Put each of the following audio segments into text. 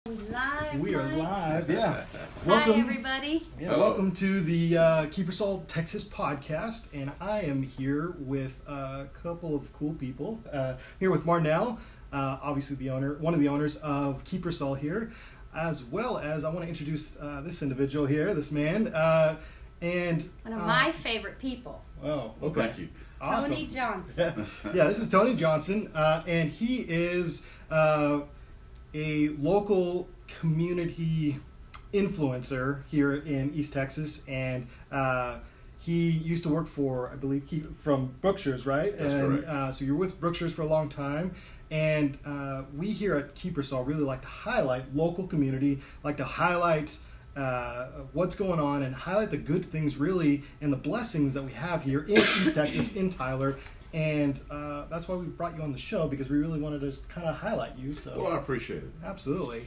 We are live, yeah. Welcome, hi, everybody. Yeah, welcome to the Kiepersol, Texas podcast, and I am here with a couple of cool people. Here with Marnelle, obviously one of the owners of Kiepersol here, as well as I want to introduce this individual here, this man, and one of my favorite people. Oh, okay. Well, thank you. Awesome. Tony Johnson. Yeah, this is Tony Johnson, and he is a local community influencer here in East Texas, and he used to work for, I believe, from Brookshire's, right? That's correct. So you're with Brookshire's for a long time, and we here at Kiepersol really like to highlight local community, like to highlight what's going on and highlight the good things really and the blessings that we have here in East Texas, in Tyler. And that's why we brought you on the show, because we really wanted to kind of highlight you. So, well, I appreciate it. Absolutely.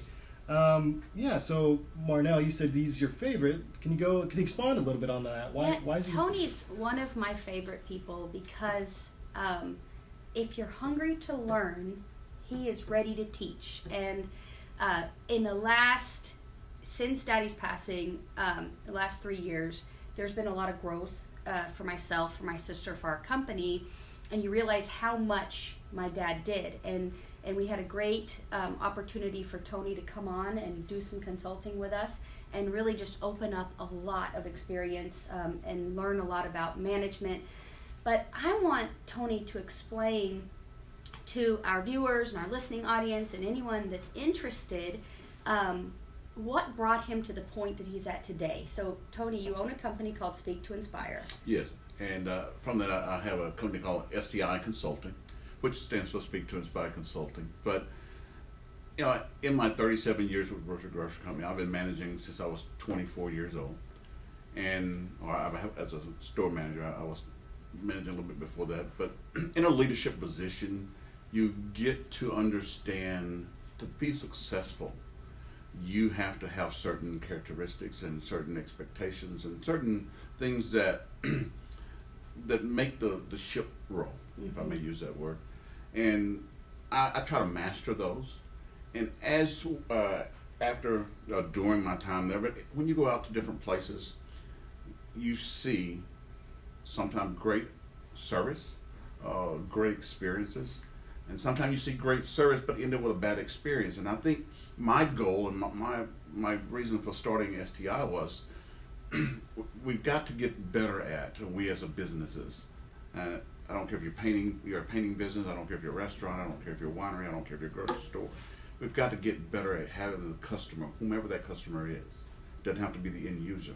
Yeah. So, Marnelle, you said he's your favorite. Can you expand a little bit on that? Why is he? Tony's one of my favorite people because if you're hungry to learn, he is ready to teach. And since Daddy's passing, the last 3 years, there's been a lot of growth for myself, for my sister, for our company. And you realize how much my dad did. And we had a great opportunity for Tony to come on and do some consulting with us and really just open up a lot of experience and learn a lot about management. But I want Tony to explain to our viewers and our listening audience and anyone that's interested what brought him to the point that he's at today. So, Tony, you own a company called Speak to Inspire. Yes, and from that I have a company called STI Consulting, which stands for Speak to Inspire Consulting. But you know, in my 37 years with Brookshire Grocery Company, I've been managing since I was 24 years old, as a store manager, I was managing a little bit before that. But in a leadership position, you get to understand to be successful, you have to have certain characteristics and certain expectations and certain things that that make the ship roll, if I may use that word. And I try to master those. And as after during my time there, but when you go out to different places, you see sometimes great service, great experiences, and sometimes you see great service but end up with a bad experience. And I think my goal and my reason for starting STI was we've got to get better at, we as a businesses. I don't care if you're a painting business, I don't care if you're a restaurant, I don't care if you're a winery, I don't care if you're a grocery store. We've got to get better at having the customer, whomever that customer is, doesn't have to be the end user,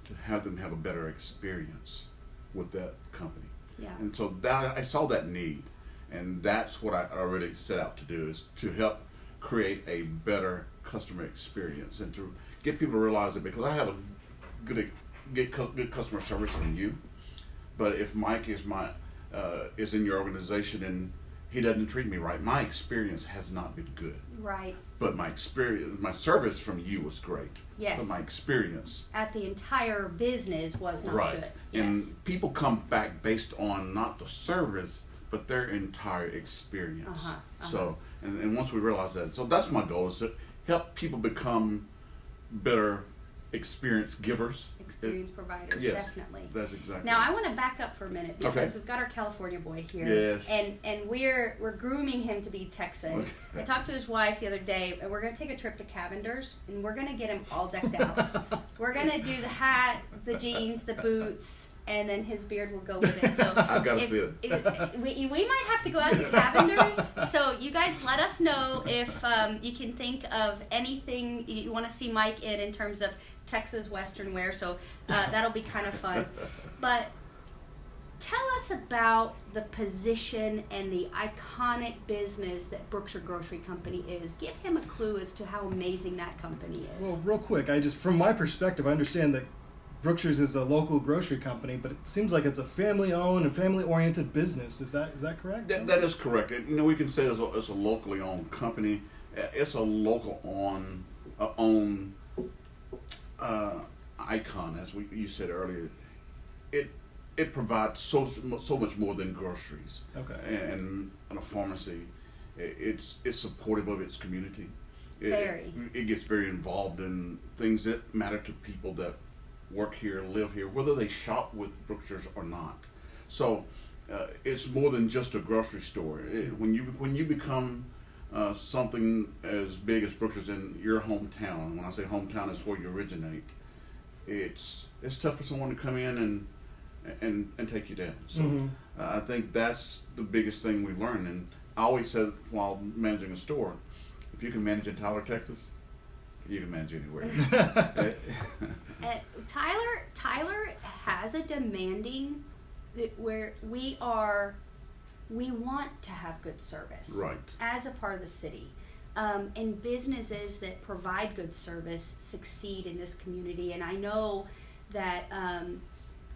to have them have a better experience with that company. Yeah. And so that I saw that need, and that's what I really set out to do, is to help create a better customer experience and to get people to realize it, because I have a good customer service from you, but if Mike is in your organization and he doesn't treat me right, my experience has not been good. Right. But my service from you was great. Yes. But my experience at the entire business was not right. good. Yes. And people come back based on not the service, but their entire experience. So, and once we realize that, so that's my goal, is to help people become better experience givers. Experience providers, yes, definitely. That's exactly. Now I want to back up for a minute, because okay. we've got our California boy here. Yes. And we're grooming him to be Texan. Okay. I talked to his wife the other day, and we're going to take a trip to Cavender's, and we're going to get him all decked out. We're going to do the hat, the jeans, the boots, and then his beard will go with it. So I've got to see it. We might have to go out to Cavender's. So you guys let us know if you can think of anything you want to see Mike in terms of Texas Western wear. So that'll be kind of fun. But tell us about the position and the iconic business that Brookshire Grocery Company is. Give him a clue as to how amazing that company is. Well, real quick, from my perspective, I understand that Brookshire's is a local grocery company, but it seems like it's a family-owned and family-oriented business. Is that correct? That is correct. We can say it's a locally owned company. It's a local owned icon, as you said earlier. It provides so much more than groceries. Okay. And a pharmacy, it's supportive of its community. it gets very involved in things that matter to people that work here, live here, whether they shop with Brookshire's or not. So it's more than just a grocery store. When you become something as big as Brookshire's in your hometown, when I say hometown, is where you originate. It's tough for someone to come in and take you down. So I think that's the biggest thing we learned. And I always said while managing a store, if you can manage in Tyler, Texas, you can manage anywhere. Tyler has a demanding where we want to have good service, right, as a part of the city. And businesses that provide good service succeed in this community, and I know that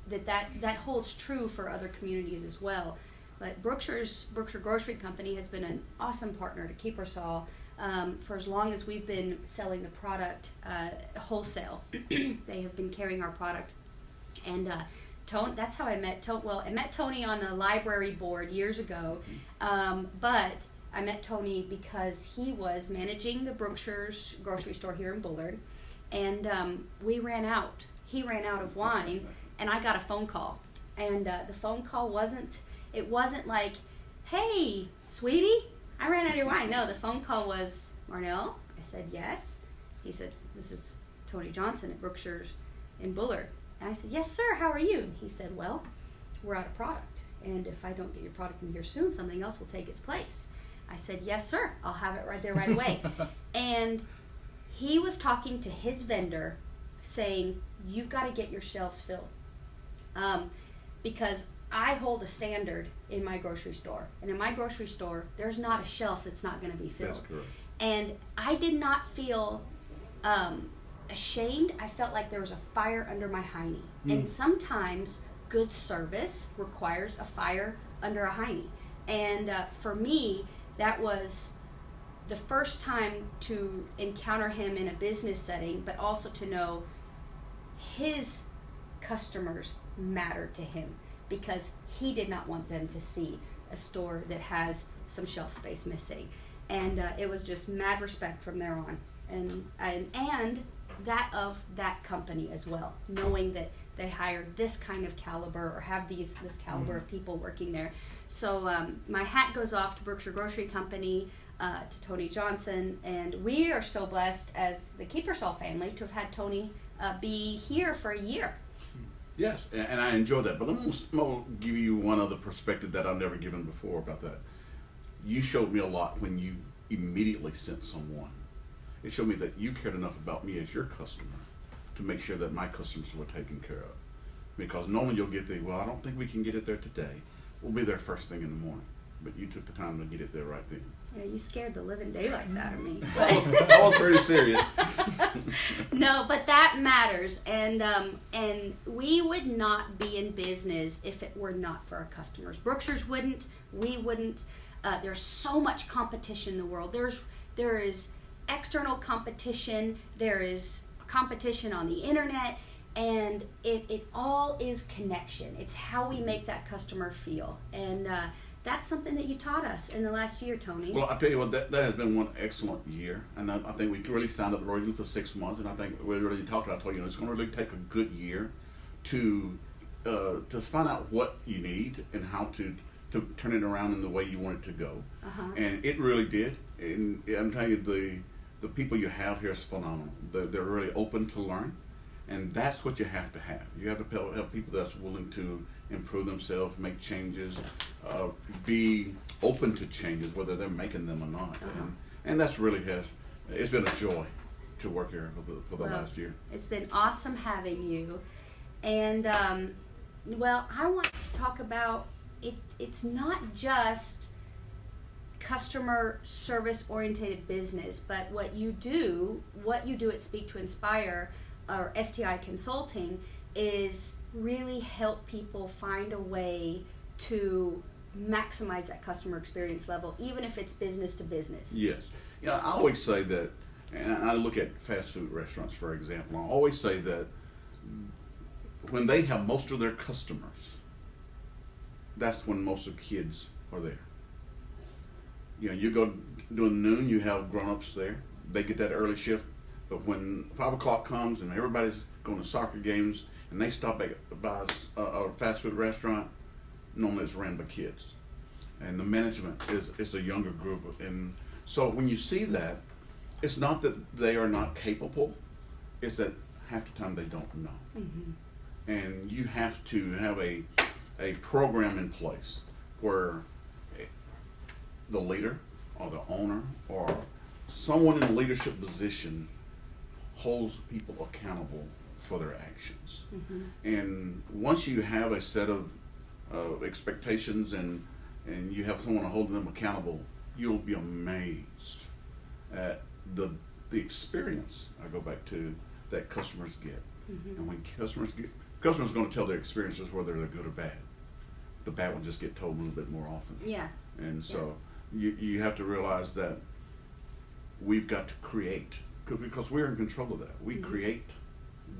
that holds true for other communities as well. But Brookshire Grocery Company has been an awesome partner to Kiepersol for as long as we've been selling the product wholesale. They have been carrying our product, and Tony, that's how I met Tony. Well, I met Tony on a library board years ago, but I met Tony because he was managing the Brookshire's grocery store here in Bullard, and we ran out. He ran out of wine, and I got a phone call. And the phone call wasn't like, "Hey, sweetie, I ran out of your wine." No, the phone call was, "Marnelle?" I said, "Yes." He said, "This is Tony Johnson at Brookshire's in Bullard." And I said, "Yes, sir, how are you?" He said, "Well, we're out of product, and if I don't get your product in here soon, something else will take its place." I said, "Yes, sir, I'll have it right there right away." And he was talking to his vendor saying, "You've got to get your shelves filled." Because I hold a standard in my grocery store. And in my grocery store, there's not a shelf that's not going to be filled. That's correct. And I did not feel ashamed. I felt like there was a fire under my hiney. And sometimes good service requires a fire under a hiney. And for me, that was the first time to encounter him in a business setting, but also to know his customers mattered to him, because he did not want them to see a store that has some shelf space missing. And it was just mad respect from there on, and that of that company as well, knowing that they hired this kind of caliber or have this caliber of people working there. So my hat goes off to Brookshire Grocery Company, to Tony Johnson, and we are so blessed as the Kiepersol family to have had Tony be here for a year. Yes, and I enjoy that. But I'm going to give you one other perspective that I've never given before about that. You showed me a lot when you immediately sent someone. It showed me that you cared enough about me as your customer to make sure that my customers were taken care of. Because normally you'll get well, I don't think we can get it there today. We'll be there first thing in the morning. But you took the time to get it there right then. Yeah, you scared the living daylights out of me. I was pretty serious. No, but that matters, and we would not be in business if it were not for our customers. Brookshire's wouldn't. We wouldn't. There's so much competition in the world. There is external competition. There is competition on the internet, and it all is connection. It's how we make that customer feel, and that's something that you taught us in the last year, Tony. Well, I'll tell you what, that has been one excellent year. And I think we really signed up originally for 6 months. And I think we really talked about, I told you, it's going to really take a good year to find out what you need and how to turn it around in the way you want it to go. And it really did. And I'm telling you, the people you have here is phenomenal. They're really open to learn. And that's what you have to have. You have to have people that's willing to improve themselves, make changes, be open to changes, whether they're making them or not. And that's really it's been a joy to work here for the last year. It's been awesome having you. And, well, I want to talk about it's not just customer service oriented business, but what you do at Speak to Inspire or STI Consulting is really help people find a way to maximize that customer experience level, even if it's business to business. Yes. Yeah, I always say that, and I look at fast food restaurants, for example, I always say that when they have most of their customers, that's when most of the kids are there. You know, you go during noon, you have grown-ups there. they get that early shift, but when 5 o'clock comes and everybody's going to soccer games and they stop by a fast food restaurant, normally it's ran by kids. And the management is the younger group. And so when you see that, it's not that they are not capable, it's that half the time they don't know. And you have to have a program in place where the leader or the owner or someone in a leadership position holds people accountable for their actions. And once you have a set of expectations and you have someone holding them accountable, you'll be amazed at the experience, I go back to, that customers get. And when customers are going to tell their experiences whether they're good or bad. The bad ones just get told a little bit more often. Yeah. And so you have to realize that we've got to create, because we're in control of that. We create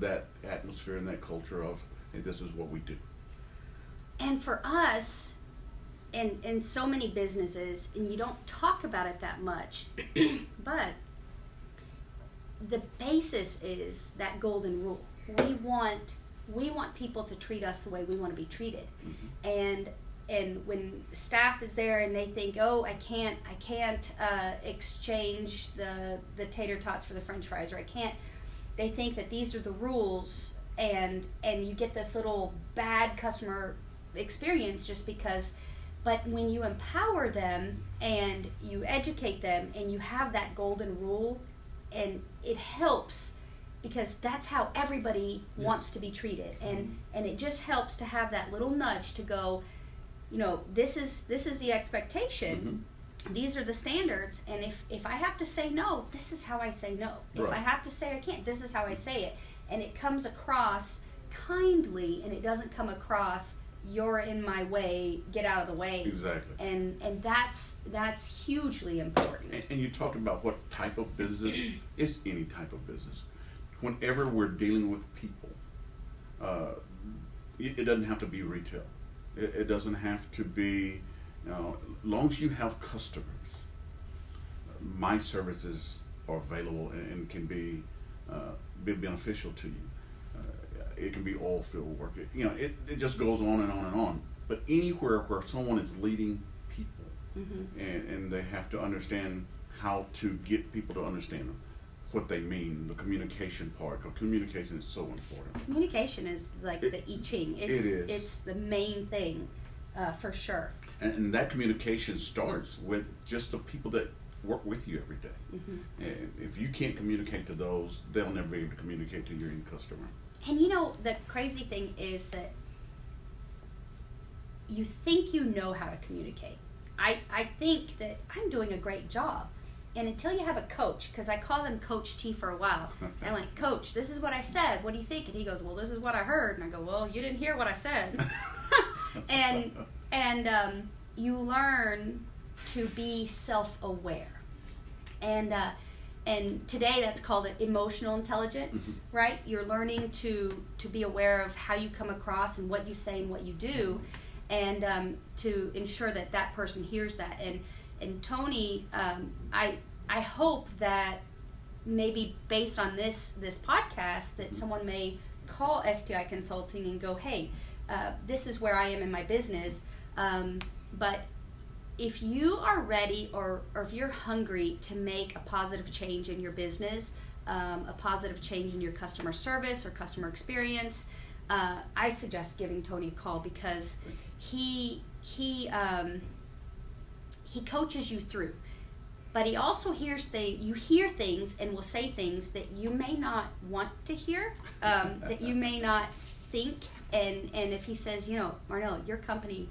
that atmosphere and that culture of, hey, this is what we do. And for us, in so many businesses, and you don't talk about it that much, but the basis is that golden rule. We want people to treat us the way we want to be treated. And when staff is there and they think, oh, I can't exchange the tater tots for the French fries, or I can't, they think that these are the rules, and you get this little bad customer experience just because. But when you empower them and you educate them and you have that golden rule, and it helps, because that's how everybody wants to be treated, and it just helps to have that little nudge to go, this is the expectation, these are the standards, and if I have to say no, this is how I say no. If I have to say I can't, this is how I say it, and it comes across kindly, and it doesn't come across, you're in my way, get out of the way. Exactly. And that's hugely important. And you talked about what type of business. It's any type of business. Whenever we're dealing with people, it doesn't have to be retail. It doesn't have to be, as long as you have customers, my services are available and can be beneficial to you. It can be oil field work. It just goes on and on and on. But anywhere where someone is leading people, and they have to understand how to get people to understand what they mean, the communication part. Because communication is so important. Communication is like the I Ching. It's the main thing, for sure. And that communication starts with just the people that work with you every day. And if you can't communicate to those, they'll never be able to communicate to your end customer. And the crazy thing is that you think you know how to communicate. I think that I'm doing a great job. And until you have a coach, because I call them Coach T for a while. And I'm like, Coach, this is what I said. What do you think? And he goes, well, this is what I heard. And I go, well, you didn't hear what I said. and you learn to be self-aware. And today that's called emotional intelligence, right? You're learning to be aware of how you come across and what you say and what you do, and to ensure that person hears that. And Tony, I hope that maybe based on this podcast that someone may call STI Consulting and go, hey, this is where I am in my business, but if you are ready or if you're hungry to make a positive change in your business, a positive change in your customer service or customer experience, I suggest giving Tony a call, because he coaches you through. But he also hears things, you hear things and will say things that you may not want to hear, that you may not think. And if he says, Marnelle, your company,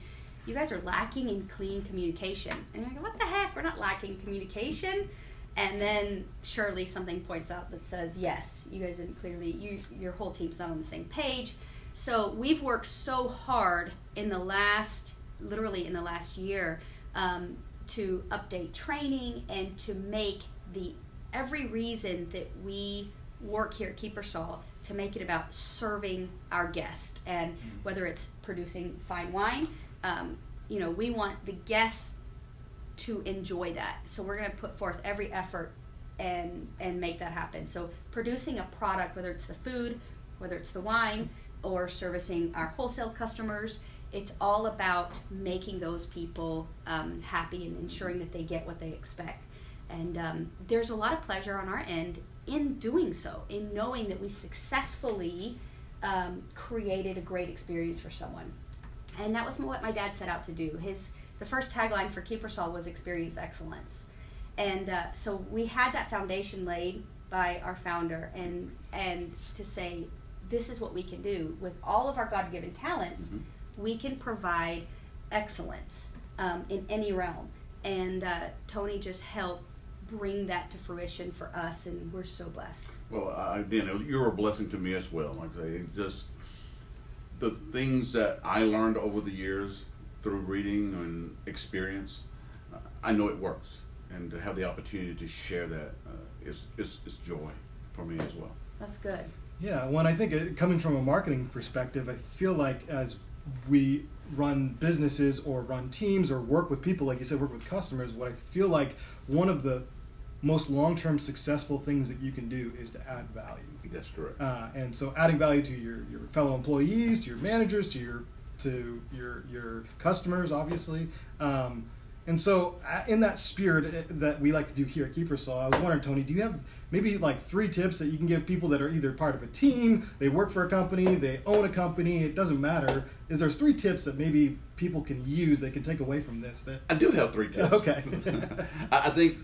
you guys are lacking in clean communication. And I go, what the heck? We're not lacking communication. And then surely something points out that says, yes, you guys didn't clearly, your whole team's not on the same page. So we've worked so hard literally in the last year, to update training and to make every reason that we work here at Kiepersol to make it about serving our guest. And whether it's producing fine wine, we want the guests to enjoy that. So we're going to put forth every effort and make that happen. So producing a product, whether it's the food, whether it's the wine, or servicing our wholesale customers, it's all about making those people happy and ensuring that they get what they expect. And there's a lot of pleasure on our end in doing so, in knowing that we successfully created a great experience for someone. And that was what my dad set out to do. The first tagline for Kiepersol was experience excellence. And so we had that foundation laid by our founder, and to say, this is what we can do. With all of our God-given talents, we can provide excellence in any realm. And Tony just helped bring that to fruition for us, and we're so blessed. Well, again, you were a blessing to me as well. Like I say, just the things that I learned over the years through reading and experience, I know it works. And to have the opportunity to share that is joy for me as well. That's good. Yeah, when I think coming from a marketing perspective, I feel like as we run businesses or run teams or work with people, like you said, work with customers, what I feel like one of the most long-term successful things that you can do is to add value. That's correct. And so adding value to your fellow employees, to your managers, to your customers, obviously. And so in that spirit that we like to do here at Kiepersol, I was wondering, Tony, do you have maybe like 3 tips that you can give people that are either part of a team, they work for a company, they own a company, it doesn't matter. Is there 3 tips that maybe people can use, they can take away from this? I do have 3 tips. Okay. I think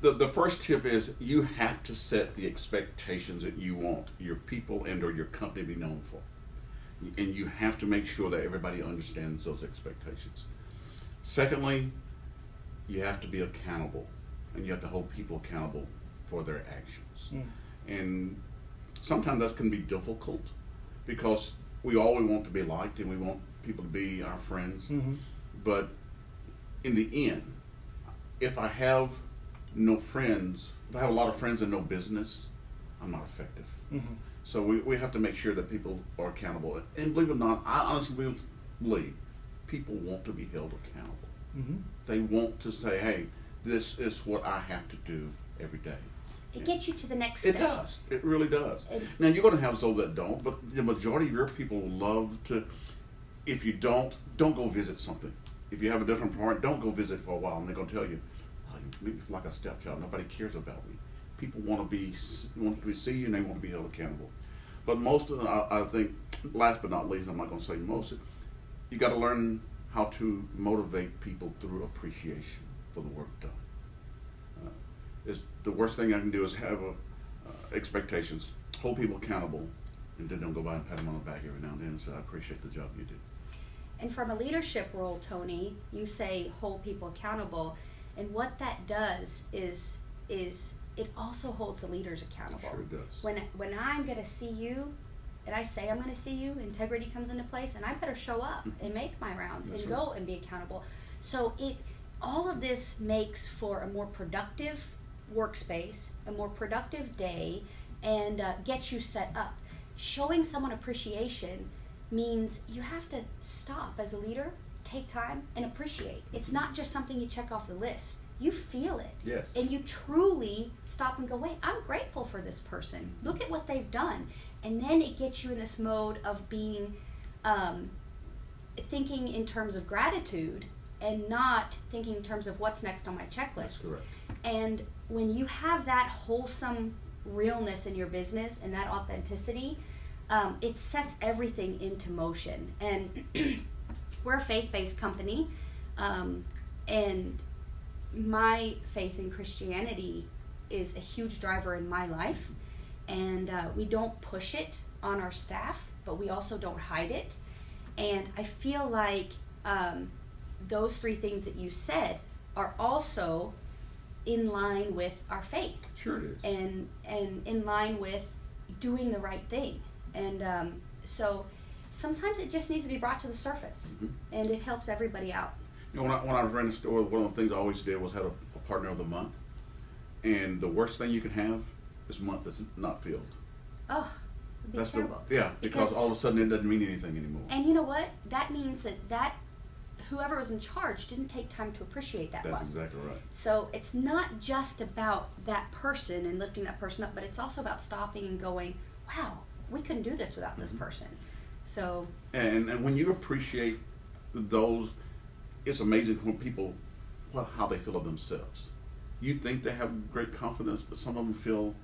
the first tip is you have to set the expectations that you want your people and or your company to be known for. And you have to make sure that everybody understands those expectations. Secondly, you have to be accountable, and you have to hold people accountable for their actions. And sometimes that can be difficult because we always want to be liked and we want people to be our friends. But in the end, if I have no friends, if I have a lot of friends and no business, I'm not effective. So we have to make sure that people are accountable. And believe it or not, I honestly believe people want to be held accountable. They want to say, hey, this is what I have to do every day. It gets you to the next step. It does. It really does. Now, you're going to have those that don't, but the majority of your people love to, if you don't go visit something. If you have a different part, don't go visit for a while, and they're going to tell you, oh, you're like a stepchild. Nobody cares about me. People want to see you, and they want to be held accountable. But most of them, I think, last but not least, I'm not going to say most, you got to learn how to motivate people through appreciation for the work done. Is the worst thing I can do is have expectations, hold people accountable, and then don't go by and pat them on the back every now and then and say, I appreciate the job you did. And from a leadership role, Tony, you say hold people accountable, and what that does is it also holds the leaders accountable. Sure it does. When I'm going to see you, and I say I'm going to see you, integrity comes into place, and I better show up and make my rounds and go and be accountable. So all of this makes for a more productive workspace, a more productive day, and gets you set up. Showing someone appreciation means you have to stop as a leader, take time, and appreciate. It's not just something you check off the list. You feel it. Yes. And you truly stop and go, wait, I'm grateful for this person. Look at what they've done. And then it gets you in this mode of being, thinking in terms of gratitude and not thinking in terms of what's next on my checklist. That's correct. And when you have that wholesome realness in your business and that authenticity, it sets everything into motion. And we're a faith-based company, and my faith in Christianity is a huge driver in my life. And we don't push it on our staff, but we also don't hide it. And I feel like those 3 things that you said are also in line with our faith. Sure it is. And in line with doing the right thing. And so sometimes it just needs to be brought to the surface, and it helps everybody out. You know, when I ran the store, one of the things I always did was have a partner of the month. And the worst thing you can have is months that's not filled. Oh, it'd be terrible. Because all of a sudden it doesn't mean anything anymore. And you know what? That means that whoever was in charge didn't take time to appreciate that That's one. exactly right. So it's not just about that person and lifting that person up, but it's also about stopping and going, wow, we couldn't do this without this person. So And when you appreciate those, it's amazing when people, how they feel of themselves. You think they have great confidence, but some of them feel,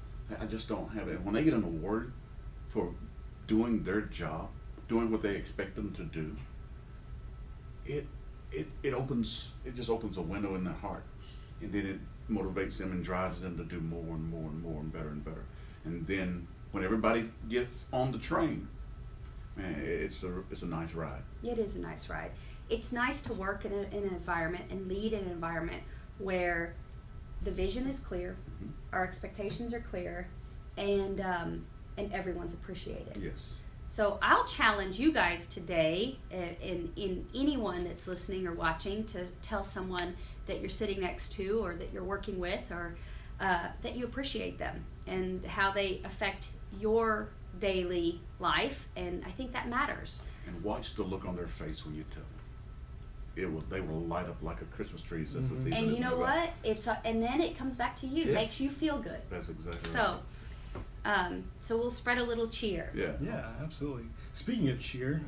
I just don't have it. When they get an award for doing their job, doing what they expect them to do, it just opens a window in their heart, and then it motivates them and drives them to do more and more and more and better and better. And then when everybody gets on the train, man, it's a nice ride. it is a nice ride. It's nice to work in an environment and lead in an environment where the vision is clear, our expectations are clear, and everyone's appreciated. Yes. So I'll challenge you guys today, in anyone that's listening or watching, to tell someone that you're sitting next to or that you're working with, or that you appreciate them and how they affect your daily life. And I think that matters. And watch the look on their face when you tell them. They will light up like a Christmas tree. Since the season And you is know about. what? And then it comes back to you. Yes. Makes you feel good. That's exactly So, so we'll spread a little cheer. right. Yeah. Yeah, absolutely. Speaking of cheer,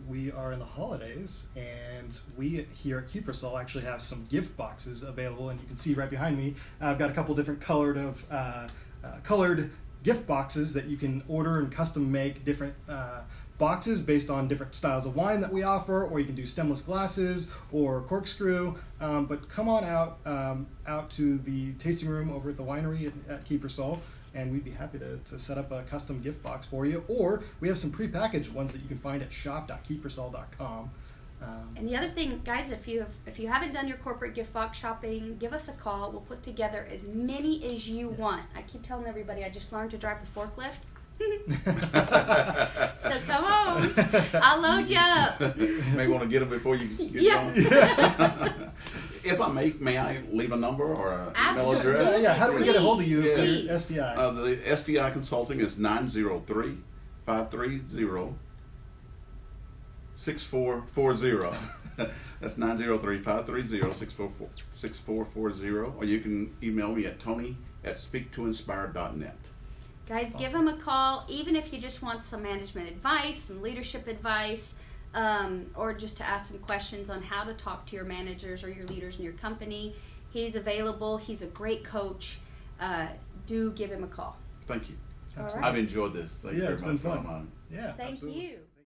we are in the holidays, and we here at Kiepersol actually have some gift boxes available, and you can see right behind me, I've got a couple different colored gift boxes that you can order and custom make different boxes based on different styles of wine that we offer, or you can do stemless glasses or corkscrew. But come on out to the tasting room over at the winery at Kiepersol, and we'd be happy to set up a custom gift box for you. Or we have some prepackaged ones that you can find at shop.kiepersol.com. And the other thing, guys, if you haven't done your corporate gift box shopping, give us a call. We'll put together as many as you want. I keep telling everybody I just learned to drive the forklift. So come on, I'll load you up. You may want to get them before you get going. If I may I leave a number or an email Absolutely. address? Yeah, how do we get a hold of you Please. for Please. STI? The STI Consulting is 903-530-6440. That's 903-530-6440. Or you can email me at tony@speaktoinspire.net. Guys, Awesome. give them a call, even if you just want some management advice, some leadership advice, or just to ask some questions on how to talk to your managers or your leaders in your company. He's available. He's a great coach. Do give him a call. Thank you. All Absolutely. right. I've enjoyed this. Thank you Yeah, very it's much been for fun. my Yeah, Thank absolutely. you.